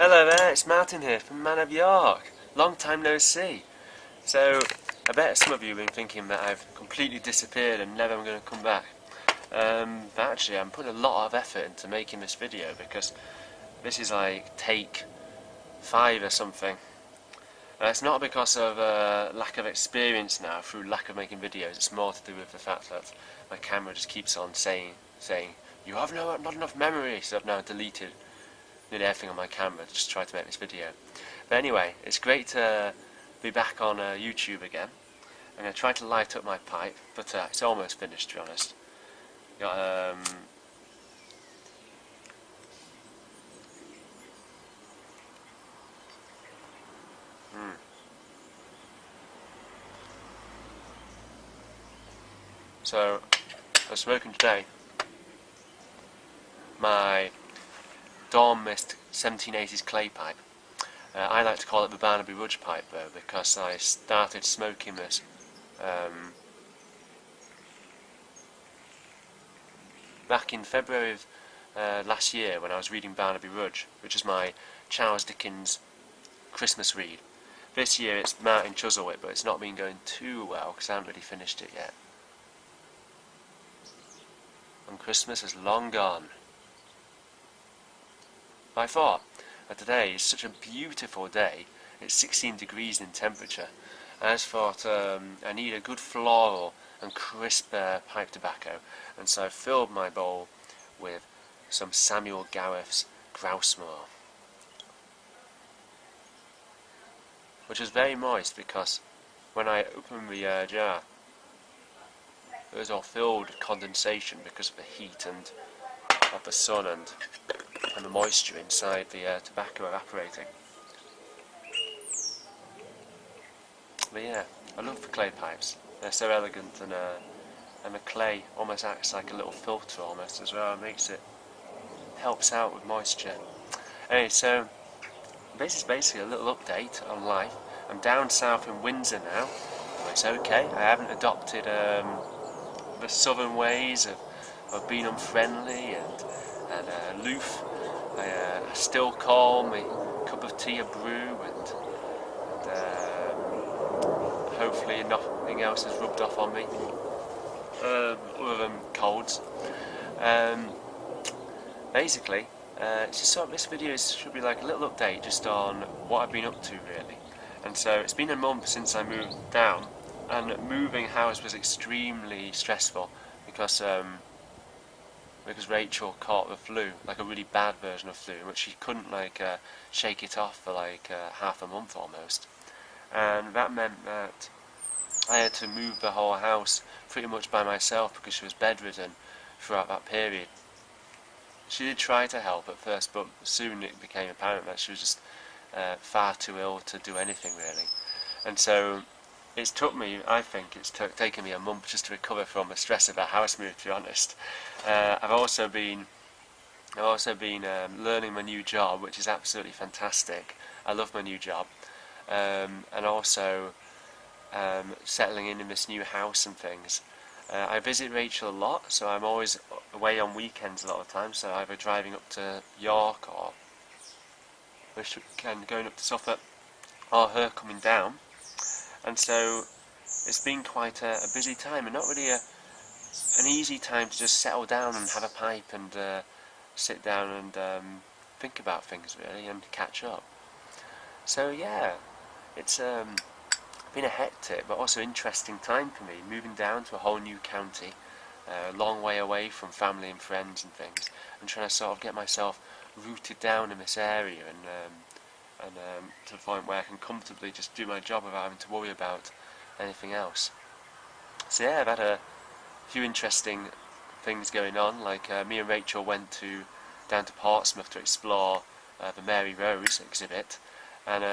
Hello there, it's Martin here from Man of Yorke. Long time no see. So, I bet some of you have been thinking that I've completely disappeared and never am going to come back. But actually I'm putting a lot of effort into making this video because this is like take 5 or something. It's not because of lack of experience now through lack of making videos, it's more to do with the fact that my camera just keeps on saying you have not enough memory, so I've now deleted nearly everything on my camera to just try to make this video. But anyway, it's great to be back on YouTube again. I'm going to try to light up my pipe, but it's almost finished, to be honest. Got So, I was smoking today my Dawn Mist 1780s clay pipe. I like to call it the Barnaby Rudge pipe though, because I started smoking this back in February of last year when I was reading Barnaby Rudge, which is my Charles Dickens Christmas read. This year it's Martin Chuzzlewit, but it's not been going too well because I haven't really finished it yet. And Christmas is long gone. But I thought that today is such a beautiful day. It's 16 degrees in temperature. I just thought I need a good floral and crisp pipe tobacco, and so I filled my bowl with some Samuel Gareth's Grousemoor, which was very moist because when I opened the jar it was all filled with condensation because of the heat and of the sun and the moisture inside the tobacco evaporating. But yeah, I love the clay pipes. They're so elegant, and the clay almost acts like a little filter almost as well. It helps out with moisture. Anyway, so this is basically a little update on life. I'm down south in Windsor now. It's okay. I haven't adopted the southern ways of being unfriendly and aloof. I still call my cup of tea a brew, and hopefully nothing else has rubbed off on me other than colds. Basically, it's just sort of, this video should be like a little update just on what I've been up to really. And so it's been a month since I moved down, and moving house was extremely stressful because Rachel caught the flu, like a really bad version of flu, in which she couldn't shake it off for half a month almost, and that meant that I had to move the whole house pretty much by myself because she was bedridden throughout that period. She did try to help at first, but soon it became apparent that she was just far too ill to do anything really, and so it's took me, I think it's taken me a month just to recover from the stress of a house move, to be honest. I've also been learning my new job, which is absolutely fantastic. I love my new job, and also settling in this new house and things. I visit Rachel a lot, so I'm always away on weekends a lot of the time, so either driving up to Yorke or going up to Suffolk, or her coming down. And so it's been quite a busy time, and not really an easy time to just settle down and have a pipe and sit down and think about things really and catch up. So yeah, it's been a hectic but also interesting time for me, moving down to a whole new county, a long way away from family and friends and things, and trying to sort of get myself rooted down in this area and to the point where I can comfortably just do my job without having to worry about anything else. So yeah, I've had a few interesting things going on, like me and Rachel went down to Portsmouth to explore the Mary Rose exhibit, and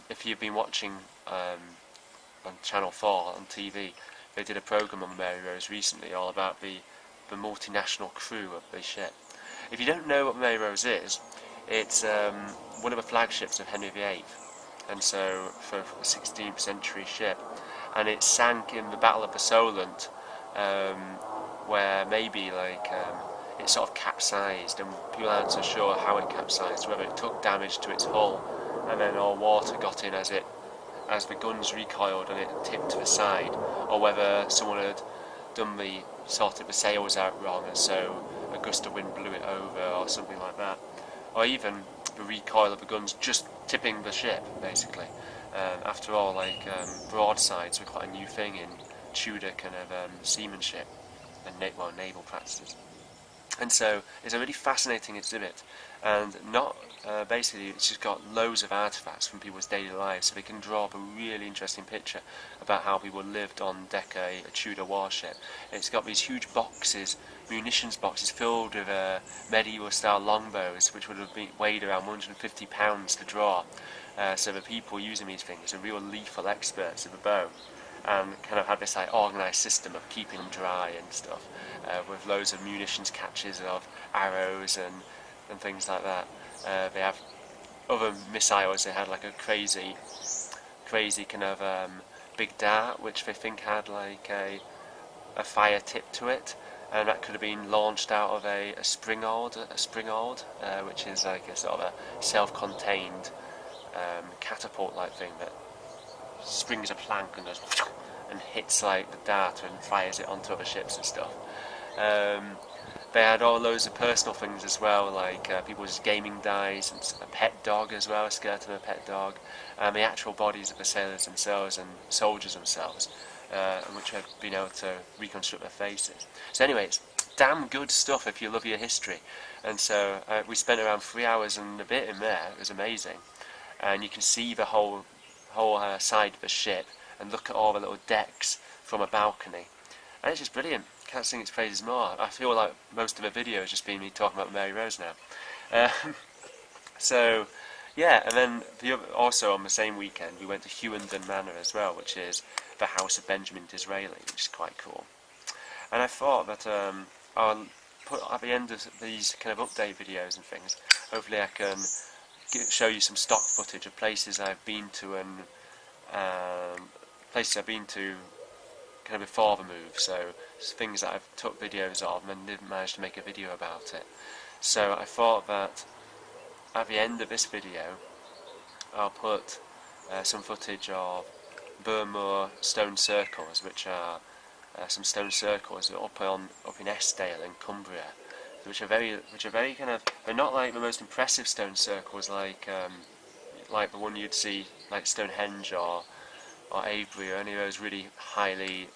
if you've been watching on Channel 4 on TV, they did a programme on the Mary Rose recently all about the multinational crew of the ship. If you don't know what Mary Rose is, it's one of the flagships of Henry VIII, and so for a 16th century ship, and it sank in the Battle of the Solent, where maybe it sort of capsized, and people aren't so sure how it capsized, whether it took damage to its hull and then all water got in as the guns recoiled and it tipped to the side, or whether someone had done sorted the sails out wrong and so a gust of wind blew it over or something like that, or even the recoil of the guns just tipping the ship basically. After all, broadsides were quite a new thing in Tudor kind of seamanship and naval practices. And so it's a really fascinating exhibit, and not basically it's just got loads of artefacts from people's daily lives, so they can draw up a really interesting picture about how people lived on deck a Tudor warship. It's got these huge boxes, munitions boxes filled with medieval style longbows, which would have weighed around 150 pounds to draw. So the people using these things are real lethal experts of the bow, and kind of had this organised system of keeping them dry and stuff, with loads of munitions catches of arrows and things like that. They have other missiles. They had like a crazy kind of big dart, which they think had like a fire tip to it, and that could have been launched out of a springald, which is like a sort of a self-contained catapult-like thing that springs a plank and goes and hits like the dart and fires it onto other ships and stuff. They had all loads of personal things as well, like people's gaming dice and a pet dog as well, a skeleton of a pet dog, and the actual bodies of the sailors themselves and soldiers themselves, which have been able to reconstruct their faces. So anyway, it's damn good stuff if you love your history. And so we spent around 3 hours and a bit in there. It was amazing, and you can see the whole side of the ship and look at all the little decks from a balcony, and it's just brilliant. Can't sing its praises more. I feel like most of the video has just been me talking about Mary Rose now. So yeah, and then also on the same weekend we went to Hughenden Manor as well, which is the house of Benjamin Disraeli, which is quite cool. And I thought that I'll put at the end of these kind of update videos and things, hopefully I can show you some stock footage of places I've been to and kind of before the move, so things that I've took videos of and didn't manage to make a video about it. So I thought that at the end of this video I'll put some footage of Burnmoor Stone Circles, which are some stone circles up in Eskdale in Cumbria, which are very kind of, they're not like the most impressive stone circles like the one you'd see like Stonehenge or Avebury or any of those really highly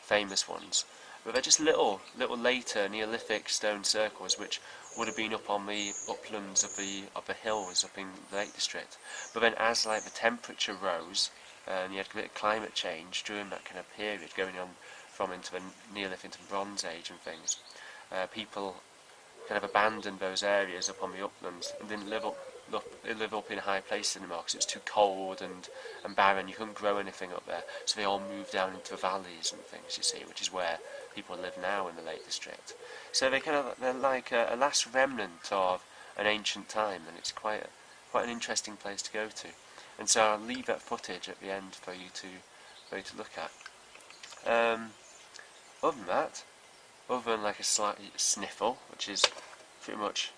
famous ones, but they're just little later Neolithic stone circles which would have been up on the uplands of the hills up in the Lake District. But then as like the temperature rose and you had a bit of climate change during that kind of period going on from into the Neolithic into the Bronze Age and things, people kind of abandoned those areas up on the uplands and didn't live up in high places anymore because it was too cold and barren. You couldn't grow anything up there, so they all moved down into valleys and things, you see, which is where people live now in the Lake District. So they're like a last remnant of an ancient time, and it's quite an interesting place to go to. And so I'll leave that footage at the end for you to look at. Other than that, other than like a slight sniffle, which is pretty much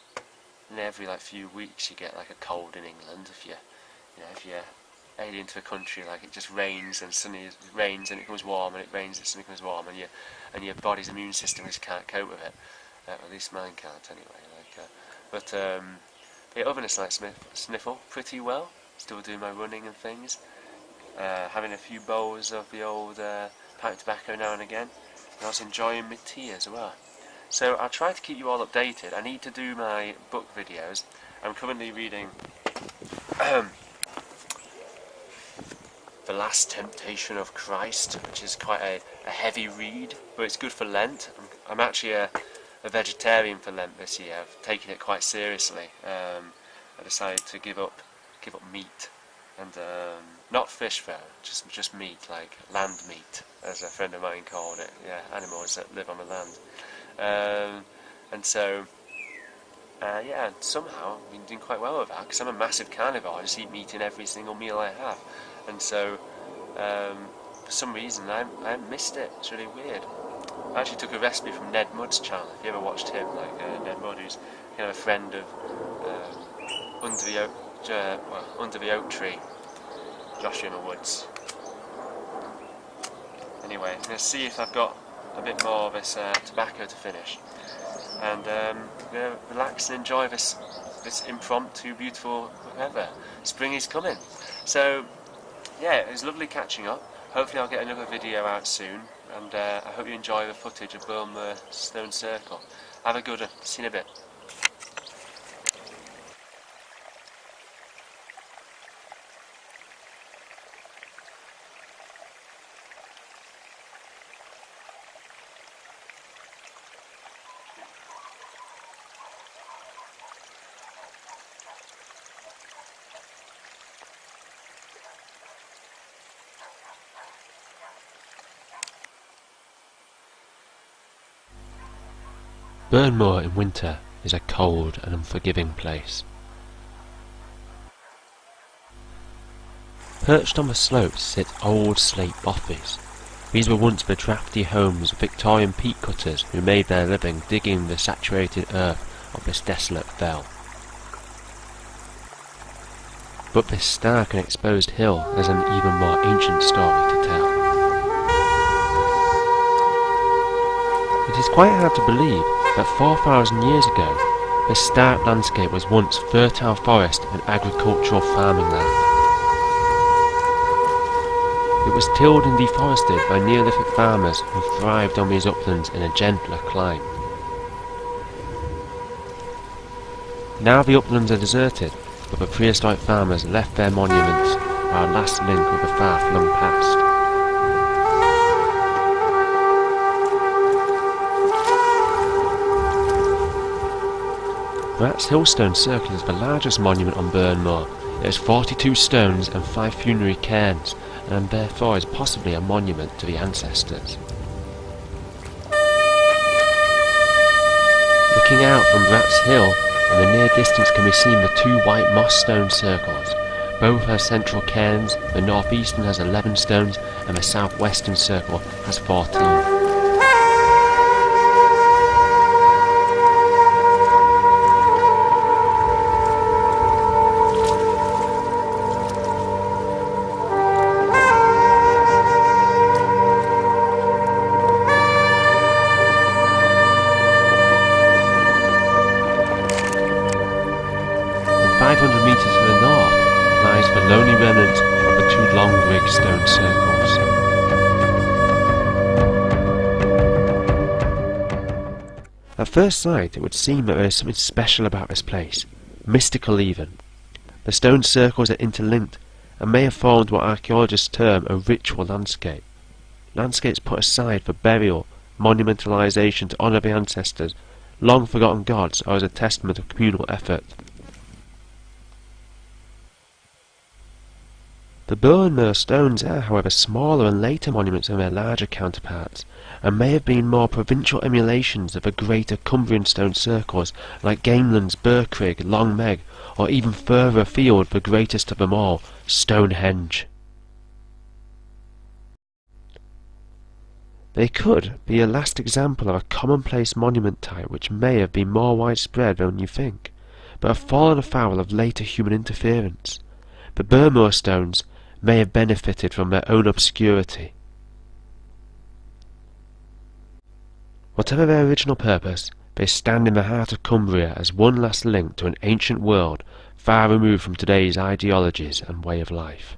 in every like few weeks you get like a cold in England if you're alien into a country, like it just rains and suddenly it rains and it becomes warm and it rains and suddenly becomes warm and your body's immune system just can't cope with it. At least mine can't anyway. But other than a slight sniffle, pretty well. Still doing my running and things. Having a few bowls of the old pipe of tobacco now and again. And I was enjoying my tea as well. So I'll try to keep you all updated. I need to do my book videos. I'm currently reading The Last Temptation of Christ, which is quite a heavy read, but it's good for Lent. I'm actually a vegetarian for Lent this year. I've taken it quite seriously. I decided to give up meat, and not fish though, just meat, like land meat, as a friend of mine called it. Yeah, animals that live on the land. And so, somehow I've been doing quite well with that, because I'm a massive carnivore. I just eat meat in every single meal I have, and so for some reason I missed it. It's really weird. I actually took a recipe from Ned Mudd's channel. If you ever watched him, Ned Mudd, who's a friend of Under the Oak Tree, Joshua in the Woods. Anyway, I'm going to see if I've got a bit more of this tobacco to finish, and I'm going to relax and enjoy this impromptu, beautiful weather. Spring is coming. So, yeah, it was lovely catching up. Hopefully I'll get another video out soon, and I hope you enjoy the footage of Burnmoor Stone Circle. Have a good one. See you in a bit. Burnmoor in winter is a cold and unforgiving place. Perched on the slopes sit old slate bothies. These were once the drafty homes of Victorian peat cutters who made their living digging the saturated earth of this desolate fell. But this stark and exposed hill has an even more ancient story to tell. It is quite hard to believe that 4,000 years ago, this stark landscape was once fertile forest and agricultural farming land. It was tilled and deforested by Neolithic farmers who thrived on these uplands in a gentler climate. Now the uplands are deserted, but the prehistoric farmers left their monuments, our last link with the far-flung past. Brat's Hill Stone Circle is the largest monument on Burnmoor. It has 42 stones and 5 funerary cairns, and therefore is possibly a monument to the ancestors. Looking out from Brat's Hill, in the near distance can be seen the 2 white moss stone circles. Both have central cairns. The northeastern has 11 stones and the southwestern circle has 14. Stone circles. At first sight it would seem that there is something special about this place, mystical even. The stone circles are interlinked and may have formed what archaeologists term a ritual landscape. Landscapes put aside for burial, monumentalization to honour the ancestors, long forgotten gods, or as a testament of communal effort. The Burnmoor stones are, however, smaller and later monuments than their larger counterparts, and may have been more provincial emulations of the greater Cumbrian stone circles like Gamelan's Birkrigg, Long Meg, or even further afield the greatest of them all, Stonehenge. They could be a last example of a commonplace monument type which may have been more widespread than you think, but have fallen afoul of later human interference. The Burnmoor stones may have benefited from their own obscurity. Whatever their original purpose, they stand in the heart of Cumbria as one last link to an ancient world far removed from today's ideologies and way of life.